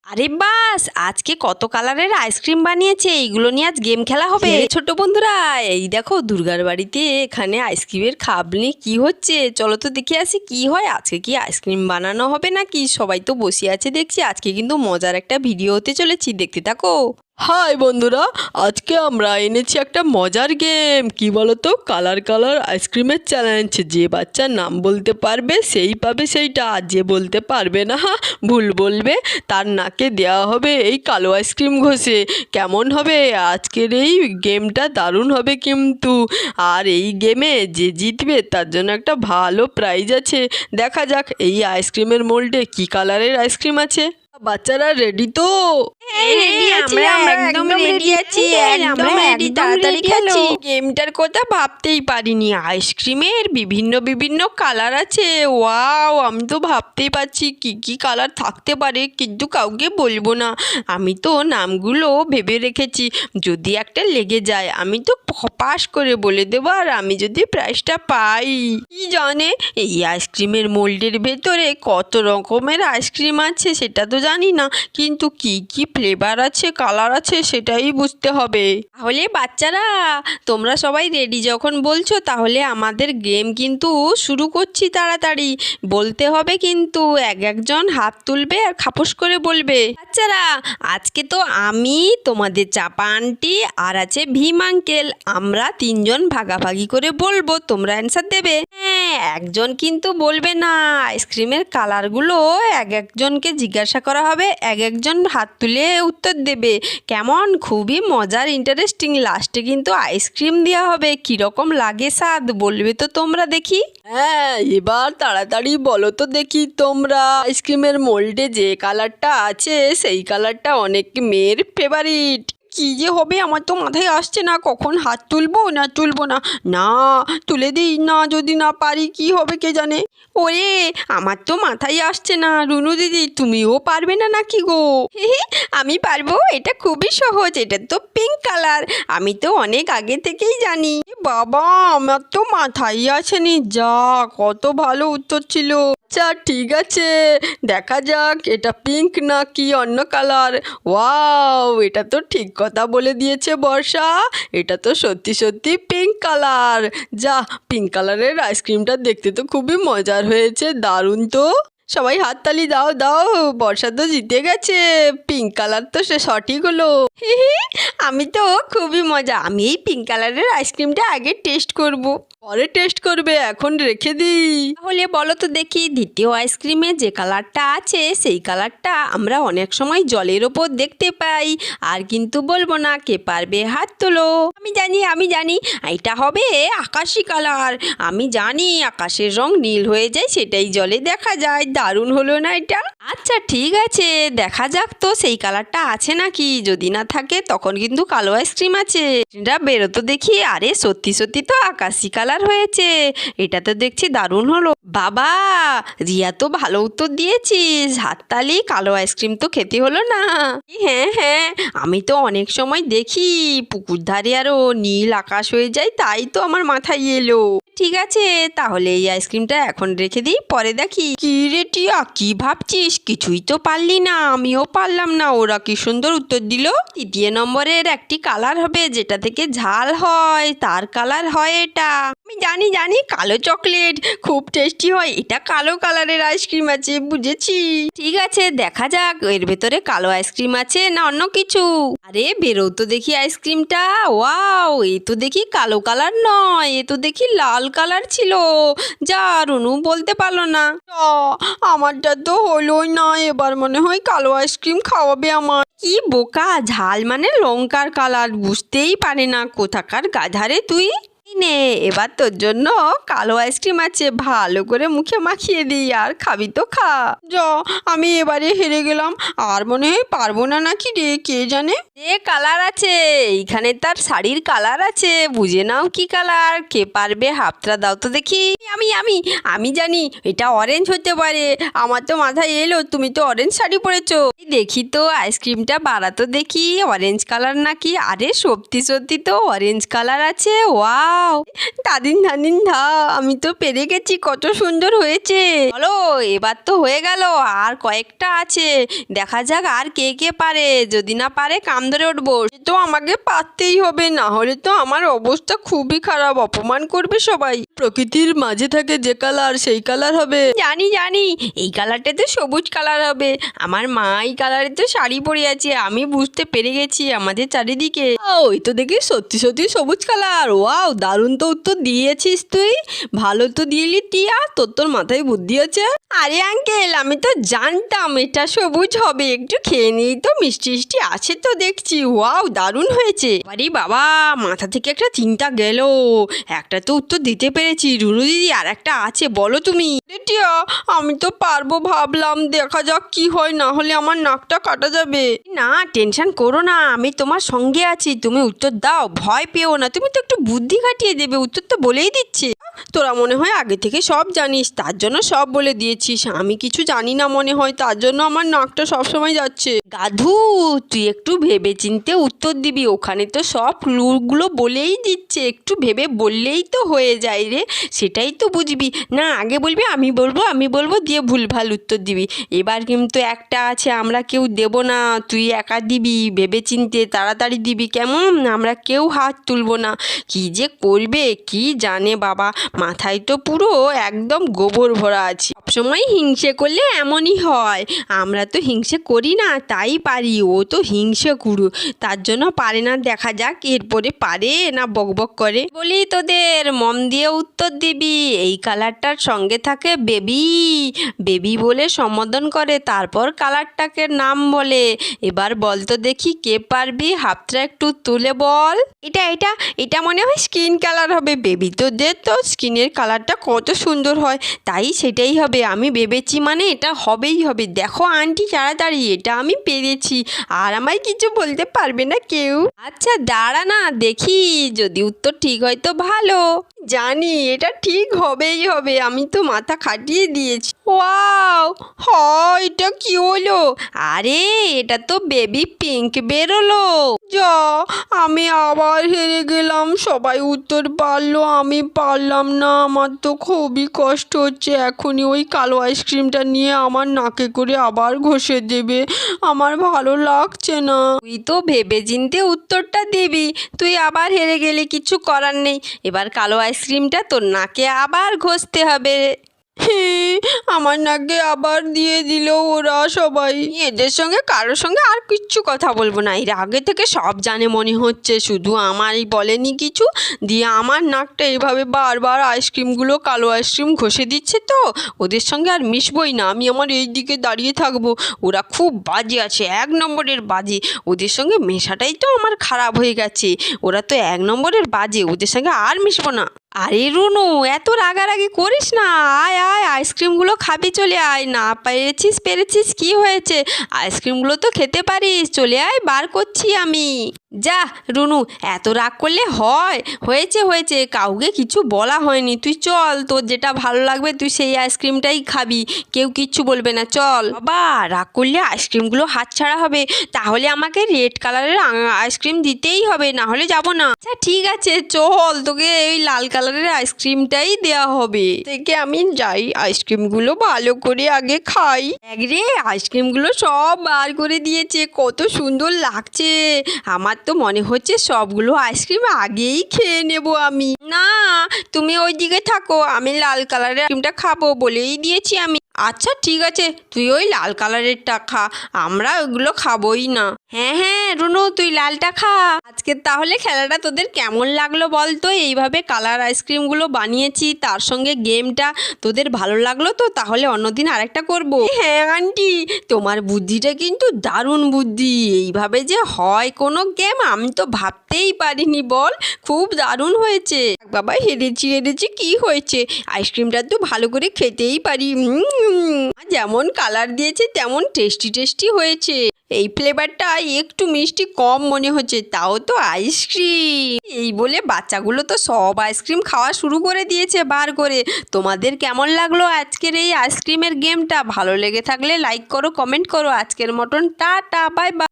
আরে বাস, আজকে কত কালারের আইসক্রিম বানিয়েছে, এইগুলো নিয়ে আজ গেম খেলা হবে। ছোট বন্ধুরা, এই দেখো দুর্গার বাড়িতে এখানে আইসক্রিমের খাব নিয়ে কি হচ্ছে, চলো তো দেখে আসি কি হয়। আজকে কি আইসক্রিম বানানো হবে নাকি? সবাই তো বসে আছে দেখছি। আজকে কিন্তু মজার একটা ভিডিও হতে চলেছি, দেখতে থাকো। হাই বন্ধুরা, আজকে আমরা এনেছি একটা মজার গেম। কি বলতো, কালার কালার আইসক্রিমের চ্যালেঞ্জ। যে বাচ্চার নাম বলতে পারবে সেই পাবে সেইটা, আর যে বলতে পারবে না, ভুল বলবে, তার নাকে দেওয়া হবে এই কালো আইসক্রিম ঘষে। কেমন হবে আজকের এই গেমটা? দারুণ হবে কিন্তু। আর এই গেমে যে জিতবে তার জন্য একটা ভালো প্রাইজ আছে। দেখা যাক এই আইসক্রিমের মোল্ডে কি কালারের আইসক্রিম আছে। বাচ্চারা রেডি তো? গেমটার কথা ভাবতেই পারিনি। আইসক্রিমের বিভিন্ন বিভিন্ন কালার আছে। ওয়াও, আমি তো ভাবতেই পারছি কি কি কালার থাকতে পারে, কিন্তু কাউকে বলবো না। আমি তো নামগুলো ভেবে রেখেছি, যদি একটা লেগে যায় আমি তো পাস করে বলে দেবো, আর আমি যদি প্রাইজটা পাই। কি জানে এই আইসক্রিমের মোল্ডের ভেতরে কত রকমের আইসক্রিম আছে সেটা তো জানি না, কিন্তু কি কি ফ্লেভার আছে, কালার আছে, সেটাই বুঝতে হবে। তাহলে বাচ্চারা, তোমরা সবাই রেডি যখন বলছো, তাহলে আমাদের গেম কিন্তু শুরু করছি। তাড়াতাড়ি বলতে হবে কিন্তু, একজন হাত তুলবে আর খাপস করে বলবে। বাচ্চারা, আজকে তো আমি, তোমাদের চাপা আন্টি আর আছে ভীম আঙ্কেল, আমরা তিনজন ভাগাভাগি করে বলবো, তোমরা অ্যান্সার দেবে। হ্যাঁ, একজন কিন্তু বলবে না। আইসক্রিমের কালারগুলো একজনকে জিজ্ঞাসা করা হবে, একজন হাত তুলে উত্তর দেবে। কেমন? খুবই মজার, ইন্টারেস্টিং। লাস্টে কিন্তু আইসক্রিম দেওয়া হবে। কীরকম লাগে স্বাদ, বলবে তো তোমরা দেখি। হ্যাঁ, এবার তাড়াতাড়ি বলো তো দেখি তোমরা, আইসক্রিমের মোল্ডে যে কালারটা আছে সেই কালারটা অনেক মেয়ের ফেভারিট। কি যে হবে আমার তো মাথায় আসছে না, কখন হাত তুলবো না তুলবো না। না, তুলে দিই না, যদি না পারি কি হবে কে জানে। ওরে, আমার তো মাথায় আসছে না। রুনু দিদি, তুমিও পারবে না নাকি গো? আমি পারবো, এটা খুবই সহজ। এটা তো পিঙ্ক কালার, আমি তো অনেক আগে থেকেই জানি। বাবা, আমার তো মাথায় আসেনি। যা, কত ভালো উত্তর ছিল। আচ্ছা ঠিক আছে, দেখা যাক এটা পিঙ্ক না কি অন্য কালার। ওয়াও, এটা তো ঠিক কথা বলে দিয়েছে বর্ষা, এটা তো সত্যি সত্যি পিঙ্ক কালার। যা, পিঙ্ক কালারের আইসক্রিমটা দেখতে তো খুবই মজার হয়েছে, দারুণ তো। সবাই হাততালি দাও দাও, বর্ষা তো জিতে গেছে। পিঙ্ক কালার তো সে সঠিক হলো। আমি তো খুবই মজা। আমি এই পিঙ্ক কালারের আইসক্রিমটা আগে টেস্ট করব। পরে টেস্ট করবে, এখন রেখে দিই। তাহলে বলো তো দেখি, দ্বিতীয় আইসক্রিমে যে কালারটা আছে সেই কালারটা আমরা অনেক সময় জলের ওপর দেখতে পাই। আর কিন্তু বলবো না, কে পারবে হাত তোলো। আমি জানি এটা হবে আকাশি কালার। আমি জানি আকাশের রং নীল হয়ে যায়, সেটাই জলে দেখা যায়। দারুণ হলো না এটা? আচ্ছা ঠিক আছে, দেখা যাক তো সেই কালারটা আছে নাকি। যদি না থাকে তখন কিন্তু কালো আইসক্রিম আছে, এটা বেরোতো দেখি। আরে সত্যি সত্যি তো আকাশি কালার হয়েছে। এটা তো দেখছি দারুণ হলো। বাবা, রিয়া তো ভালো উত্তর দিয়েছিস, হাততালি। কালো আইসক্রিম তো খেতে হলো না। হ্যাঁ হ্যাঁ, আমি তো অনেক সময় দেখি পুকুর ধারে আরও নীল আকাশ হয়ে যায়, তাই তো আমার মাথায় এলো। ঠিক আছে, তাহলে এই আইসক্রিমটা এখন রেখে দিই, পরে দেখি। কি রে টিয়া, কি ভাবছিস? কিছুই তো পারলি না, আমিও পারলাম না। ওরা কি সুন্দর উত্তর দিল। তৃতীয় নম্বরের একটি কালার হবে যেটা থেকে ঝাল হয়, তার কালার হয় এটা। আমি জানি জানি, কালো চকলেট খুব টেস্টি হয়। এটা কালো কালারের আইসক্রিম আছে, বুঝেছি। ঠিক আছে, দেখা যাক এর ভেতরে কালো আইসক্রিম আছে না অন্য কিছু। আরে বেরো তো দেখি আইসক্রিমটা। ওয়াও, এ তো দেখি কালো কালার নয়, এ তো দেখি লাল কালার ছিল। যা, রুনু বলতে পারলো না। আমারটা তো হলোই না, এবার মনে হয় কালো আইসক্রিম খাওয়াবে আমার। কি বোকা, ঝাল মানে লঙ্কার কালার, বুঝতেই পারে না। কোথাকার গাধারে তুই। নে, এবার তোর জন্য কালো আইসক্রিম আছে, ভালো করে মুখে মাখিয়ে দিই, আর খাবি তো খা। যা, আমি এবারে হেরে গেলাম, আর মনে হয় পারবো না নাকি রে, কে জানে। যে কালার আছে এইখানে, তার শাড়ির কালার আছে, বুঝে নাও কি কালার। কে পারবে? হাতটা দাও তো দেখি। আমি আমি আমি জানি, এটা অরেঞ্জ হতে পারে। আমার তো মাথায় এলো, তুমি তো অরেঞ্জ শাড়ি পরেছো। দেখি তো আইসক্রিমটা বাড়াতো দেখি, অরেঞ্জ কালার নাকি। আরে সত্যি সত্যি তো অরেঞ্জ কালার আছে। ওয়াও, ওয়াও, দাদিন দাদিন ধা, আমি তো পেরে গেছি, কত সুন্দর হয়েছে। চলো এবার তো হয়ে গেল, আর কয়েকটা আছে, দেখা যাক আর কে কে পারে। যদি না পারে কাম ধরে উঠবো। তো আমাকে পারতেই হবে, না হলে তো আমার অবস্থা খুবই খারাপ, অপমান করবে সবাই। প্রকৃতির মাঝে থাকে যে কালার, সেই কালার হবে। জানি জানি, এই কালারটা তো সবুজ কালার হবে। আমার মা এই কালারের তো শাড়ি পরে আছে, আমি বুঝতে পেরে গেছি আমাদের চারিদিকে। ওই তো দেখি সত্যি সত্যি সবুজ কালার। ওয়াও, দারুণ তো উত্তর দিয়েছিস তুই, ভালো তো দিয়েলি টিয়া, তোর মাথায় বুদ্ধি আছে। আরে আঙ্কেল, আমি তো জানতাম এটা সবুজ হবে, একটু খেয়ে নিই তো, মিষ্টি মিষ্টি আছে তো দেখছি। ওয়াও, দারুণ হয়েছে। আরে বাবা, মাথা থেকে একটা চিন্তা গেল, একটা তো উত্তর দিতে পেরেছি। রুনু দিদি আর একটা আছে, বলো তুমি। টিয়া, আমি তো পারবো ভাবলাম, দেখা যাক কি হয়, না হলে আমার নাকটা কাটা যাবে। না টেনশন করো না, আমি তোমার সঙ্গে আছি, তুমি উত্তর দাও, ভয় পেও না। তুমি তো একটু বুদ্ধি খাটিয়ে দেবে, উত্তর তো বলেই দিচ্ছে। তোরা মনে হয় আগে থেকে সব জানিস, তার জন্য সব বলে দিয়েছিস। আমি কিছু জানি না মনে হয়, তার জন্য আমার নাকটা সবসময় যাচ্ছে। গাধু, তুই একটু ভেবে চিন্তে উত্তর দিবি, ওখানে তো সব ক্লুগুলো বলেই দিচ্ছে, একটু ভেবে বললেই তো হয়ে যায় রে, সেটাই তো বুঝবি না। আগে বলবি আমি বলবো দিয়ে ভুলভাল উত্তর দিবি। এবার কিন্তু একটা আছে, আমরা কেউ দেব না, তুই একা দিবি, ভেবে চিনতে তাড়াতাড়ি দিবি কেমন, আমরা কেউ হাত তুলবো না। কি যে করবে কি জানে বাবা, মাথায় তো পুরো একদম গোবর ভরা আছে। সবসময় হিংসে করলে এমনই হয়, আমরা তো হিংসে করি না তাই পারি, ও তো হিংসে কুরু, তার জন্য পারে না। দেখা যাক এরপরে পারে না বকবক করে। বলি তোদের মন দিয়ে উত্তর দিবি, এই কালারটার সঙ্গে থাকে বেবি, বেবি বলে সম্বোধন করে, তারপর কালারটাকে নাম বলে। এবার বল তো দেখি কে পারবি, হাতটা একটু তুলে বল। এটা এটা এটা মনে হয় স্কিন কালার হবে। বেবি তোদের তো স্কিনের কালারটা কত সুন্দর হয়, তাই সেটাই হবে, আমি ভেবেছি, মানে এটা হবেই হবে। দেখো আন্টি তাড়াতাড়ি, এটা আমি পেরেছি, আর আমায় কিছু বলতে পারবে না কেউ। আচ্ছা দাঁড়া না দেখি, যদি উত্তর ঠিক হয় তো ভালো। জানি এটা ঠিক হবেই হবে, আমি তো মাথা খাটিয়ে দিয়েছি। ওয়াও, হয় এটা কি হলো? আরে এটা তো বেবি পিঙ্ক বেরোলো। যা, আমি আবার হেরে গেলাম, সবাই উত্তর পারলো, আমি পারলাম না। আমার তো খুবই কষ্ট হচ্ছে, এখনই ওই কালো আইসক্রিমটা নিয়ে আমার নাকে করে আবার ঘষে দেবে, আমার ভালো লাগছে না। তুই তো ভেবে চিন্তে উত্তরটা দিবি, তুই আবার হেরে গেলি, কিছু করার নেই। এবার কালো আইসক্রিমটা তোর নাকে আবার ঘষতে হবে। হ্যাঁ, আমার নাকে আবার দিয়ে দিল ওরা সবাই। এদের সঙ্গে কারোর সঙ্গে আর কিচ্ছু কথা বলবো না, এর আগে থেকে সব জানে মনে হচ্ছে, শুধু আমারই বলেনি কিছু, দিয়ে আমার নাকটা এইভাবে বারবার আইসক্রিমগুলো কালো আইসক্রিম ঘষে দিচ্ছে, তো ওদের সঙ্গে আর মিশবই না, আমি আমার এই দিকে দাঁড়িয়ে থাকবো। ওরা খুব বাজে আছে, 1 নম্বরের বাজে, ওদের সঙ্গে মেশাটাই তো আমার খারাপ হয়ে গেছে, ওরা তো 1 নম্বরের বাজে, ওদের সঙ্গে আর মিশবো না। আরে রুনু, এত রাগারাগি করিস না, আয় আয় আইসক্রিমগুলো খাবি, চলে আয়। না পেরেছিস কি হয়েছে, আইসক্রিমগুলো তো খেতে পারিস, চলে আয়, বার করছি আমি। যা রুনু, এত রাগ করলে হয়? হয়েছে, কাউকে কিছু বলা হয়নি, তুই চল, তোর যেটা ভালো লাগবে তুই সেই আইসক্রিমটাই খাবি, কেউ কিচ্ছু বলবে না, চল। বাবা, রাগ করলে আইসক্রিমগুলো হাতছাড়া হবে, তাহলে আমাকে রেড কালারের আইসক্রিম দিতেই হবে, না হলে যাবো না। আচ্ছা ঠিক আছে চল, তোকে এই লাল কালারের আইসক্রিমটাই দেওয়া হবে। থেকে আমি যাই, আইসক্রিমগুলো ভালো করে আগে খাই। দেখ রে, আইসক্রিমগুলো সব বার করে দিয়েছে, কত সুন্দর লাগছে, আমার তো মনে হচ্ছে সবগুলো আইসক্রিম আগেই খেয়ে নেব আমি। না, তুমি ওই দিকে থাকো, আমি লাল কালারের আইসক্রিমটা খাবো বলেই দিয়েছি আমি। আচ্ছা ঠিক আছে, তুই ওই লাল কালারেরটা খা, আমরা ওইগুলো খাবোই না। হ্যাঁ রুনু, তুই লালটা খা। আজকে তাহলে খেলাটা তোদের কেমন লাগলো বল তো, এইভাবে কালার আইসক্রিমগুলো বানিয়েছি, তার সঙ্গে গেমটা তোদের ভালো লাগলো তো? তাহলে অন্যদিন আরেকটা করব। হ্যাঁ আন্টি, তোমার বুদ্ধিটা কিন্তু দারুণ বুদ্ধি, এইভাবে যে হয় কোনো গেম আমি তো ভাবতেই পারিনি, বল, খুব দারুণ হয়েছে। বাবা হেরেছি, কি হয়েছে, আইসক্রিমটা তো ভালো করে খেতেই পারি। যেমন কালার দিয়েছে তেমন টেস্টি হয়েছে, এই ফ্লেভারটা একটু মিষ্টি কম মনে হচ্ছে, তাও তো আইসক্রিম। এই বলে বাচ্চাগুলো তো সব আইসক্রিম খাওয়া শুরু করে দিয়েছে বার করে। তোমাদের কেমন লাগলো আজকের এই আইসক্রিমের গেমটা? ভালো লেগে থাকলে লাইক করো, কমেন্ট করো। আজকের মতন টাটা, বাই বাই।